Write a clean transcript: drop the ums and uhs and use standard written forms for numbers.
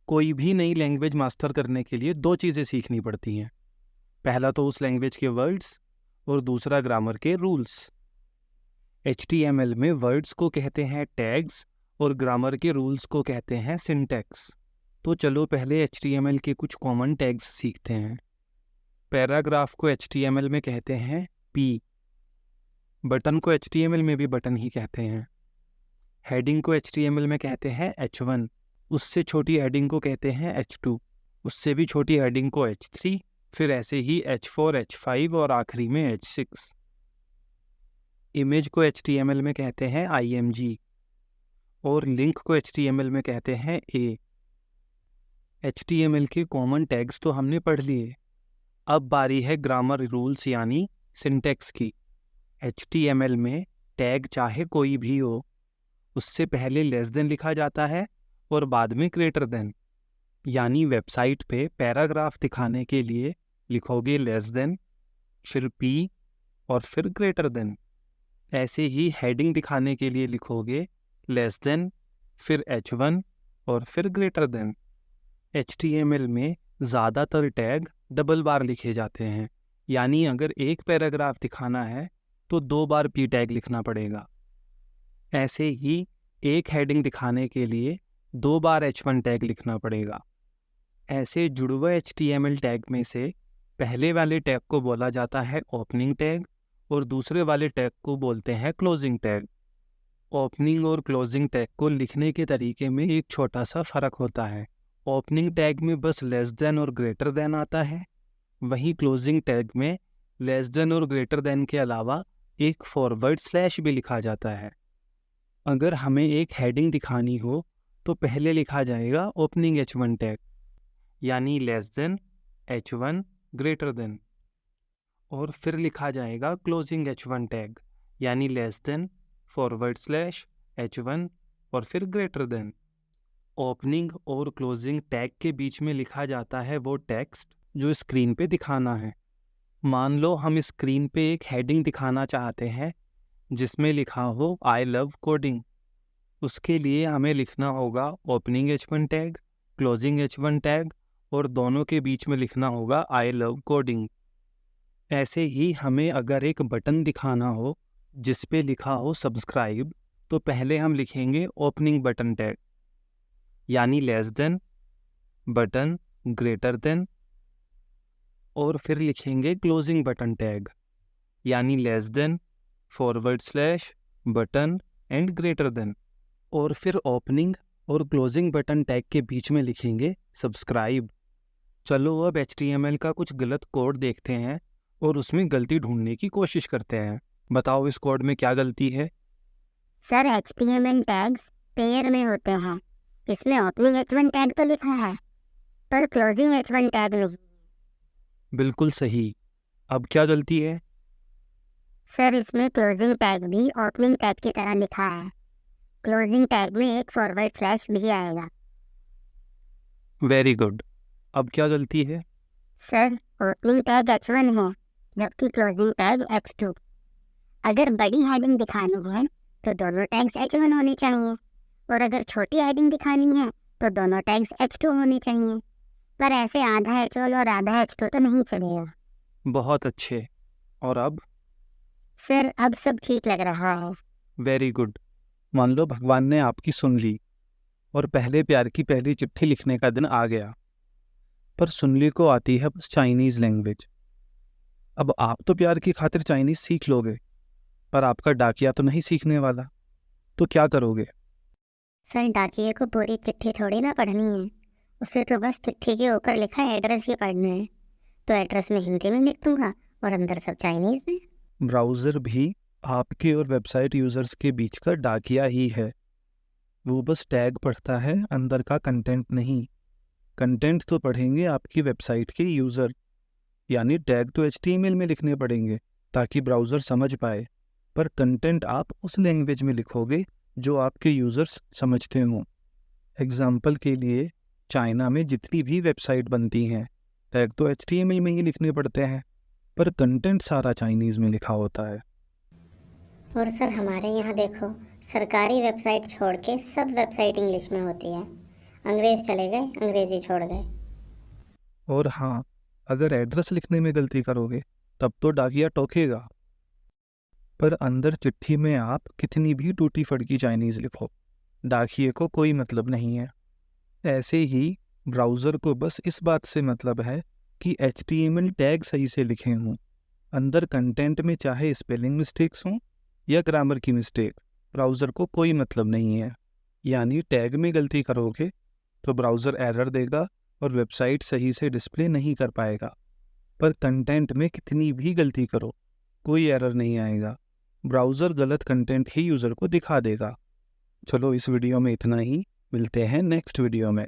कोई भी नई लैंग्वेज मास्टर करने के लिए दो चीज़ें सीखनी पड़ती हैं। पहला तो उस लैंग्वेज के वर्ड्स और दूसरा ग्रामर के रूल्स। HTML में वर्ड्स को कहते हैं टैग्स और ग्रामर के रूल्स को कहते हैं सिंटैक्स। तो चलो पहले HTML के कुछ कॉमन टैग्स सीखते हैं। पैराग्राफ को HTML में कहते हैं P। बटन को HTML में भी बटन ही कहते हैं। हेडिंग को HTML में कहते हैं H1। उससे छोटी हेडिंग को कहते हैं H2। उससे भी छोटी हेडिंग को H3, फिर ऐसे ही H4, H5 और आखिरी में H6। इमेज को HTML में कहते हैं IMG और लिंक को HTML में कहते हैं A। HTML के कॉमन टैग्स तो हमने पढ़ लिए। अब बारी है ग्रामर रूल्स यानी सिंटैक्स की। HTML में टैग चाहे कोई भी हो, उससे पहले लेस देन लिखा जाता है और बाद में ग्रेटर देन। यानी वेबसाइट पे पैराग्राफ दिखाने के लिए लिखोगे लेस देन, फिर P और फिर ग्रेटर देन। ऐसे ही हेडिंग दिखाने के लिए लिखोगे लेस देन, फिर H1 और फिर ग्रेटर देन। HTML में ज़्यादातर टैग डबल बार लिखे जाते हैं, यानी अगर एक पैराग्राफ दिखाना है तो 2 बार P टैग लिखना पड़ेगा। ऐसे ही एक हेडिंग दिखाने के लिए 2 बार H1 टैग लिखना पड़ेगा। ऐसे जुड़वा HTML टैग में से पहले वाले टैग को बोला जाता है ओपनिंग टैग और दूसरे वाले टैग को बोलते हैं क्लोजिंग टैग। ओपनिंग और क्लोजिंग टैग को लिखने के तरीके में एक छोटा सा फ़र्क होता है। ओपनिंग टैग में बस लेस देन और ग्रेटर देन आता है, वहीं क्लोजिंग टैग में लेस देन और ग्रेटर देन के अलावा एक फॉरवर्ड स्लैश भी लिखा जाता है। अगर हमें एक हेडिंग दिखानी हो तो पहले लिखा जाएगा ओपनिंग H1 टैग यानी less than H1 greater than, और फिर लिखा जाएगा क्लोजिंग H1 टैग यानी less than forward slash H1 और फिर ग्रेटर देन। ओपनिंग और क्लोजिंग टैग के बीच में लिखा जाता है वो टेक्स्ट जो स्क्रीन पे दिखाना है। मान लो हम स्क्रीन पे एक हेडिंग दिखाना चाहते हैं जिसमें लिखा हो आई लव कोडिंग। उसके लिए हमें लिखना होगा opening H1 tag, closing H1 tag और दोनों के बीच में लिखना होगा आई लव कोडिंग। ऐसे ही हमें अगर एक बटन दिखाना हो जिस पे लिखा हो सब्सक्राइब, तो पहले हम लिखेंगे ओपनिंग बटन टैग यानी less than button greater than, और फिर लिखेंगे क्लोजिंग बटन टैग यानी less than forward slash button and greater than, और फिर ओपनिंग और क्लोजिंग बटन टैग के बीच में लिखेंगे सब्सक्राइब। चलो अब HTML का कुछ गलत कोड देखते हैं और उसमें गलती ढूंढने की कोशिश करते हैं। बताओ इस कोड में क्या गलती है? सर HTML टैग्स पेयर में होते हैं। इसमें ओपनिंग H1 टैग तो लिखा है पर क्लोजिंग H1 टैग नहीं। बिल्कुल सही। अब क्या गलती है? सर इसमें क्लोजिंग टैग भी ओपनिंग टैग की तरह लिखा है। क्लोजिंग टैग में एक फॉरवर्ड स्लैश भी आएगा। Very good. अब क्या गलती है? सर ओपनिंग टैग H1 है जबकि क्लोजिंग टैग H2। अगर बड़ी हेडिंग दिखानी है तो दोनों टैग्स H1 होनी चाहिए, और अगर छोटी हेडिंग दिखानी है तो दोनों टैग्स H2 होनी चाहिए। पर ऐसे आधा H1 और आधा H2 तो नहीं चलेगा। बहुत अच्छे। और अब? सर अब सब ठीक लग रहा है। Very good. मान लो भगवान ने आपकी सुन ली और पहले प्यार की पहली चिट्ठी लिखने का दिन आ गया, पर सुनली को आती है बस चाइनीज़ लैंग्वेज। अब आप तो प्यार की खातिर चाइनीज़ सीख लोगे, पर आपका डाकिया तो नहीं सीखने वाला, तो क्या करोगे? सर डाकिये को पूरी चिट्ठी थोड़ी ना पढ़नी है, उसे तो बस चिट्ठी के ऊपर लिखा एड्रेस ही पढ़ना है। तो एड्रेस में हिंदी में लिख दूंगा और अंदर सब चाइनीज़ में। ब्राउज़र भी आपके और वेबसाइट यूज़र्स के बीच का डाकिया ही है। वो बस टैग पढ़ता है, अंदर का कंटेंट नहीं। कंटेंट तो पढ़ेंगे आपकी वेबसाइट के यूज़र, यानी टैग तो HTML में लिखने पड़ेंगे ताकि ब्राउज़र समझ पाए, पर कंटेंट आप उस लैंग्वेज में लिखोगे जो आपके यूज़र्स समझते हों। एग्जाम्पल के लिए चाइना में जितनी भी वेबसाइट बनती हैं टैग तो HTML में ही लिखने पड़ते हैं, पर कंटेंट सारा चाइनीज़ में लिखा होता है। और सर हमारे यहाँ देखो, सरकारी वेबसाइट छोड़ के सब वेबसाइट इंग्लिश में होती है। अंग्रेज चले गए, अंग्रेजी छोड़ गए। और हाँ, अगर एड्रेस लिखने में गलती करोगे तब तो डाकिया टोकेगा। पर अंदर चिट्ठी में आप कितनी भी टूटी फड़की चाइनीज़ लिखो, डाकिये को कोई मतलब नहीं है। ऐसे ही ब्राउज़र को बस इस बात से मतलब है कि HTML टैग सही से लिखे हों। अंदर कंटेंट में चाहे स्पेलिंग मिस्टेक्स हों या ग्रामर की मिस्टेक, ब्राउज़र को कोई मतलब नहीं है। यानी टैग में गलती करोगे तो ब्राउज़र एरर देगा और वेबसाइट सही से डिस्प्ले नहीं कर पाएगा। पर कंटेंट में कितनी भी गलती करो, कोई एरर नहीं आएगा। ब्राउज़र गलत कंटेंट ही यूज़र को दिखा देगा। चलो इस वीडियो में इतना ही, मिलते हैं नेक्स्ट वीडियो में।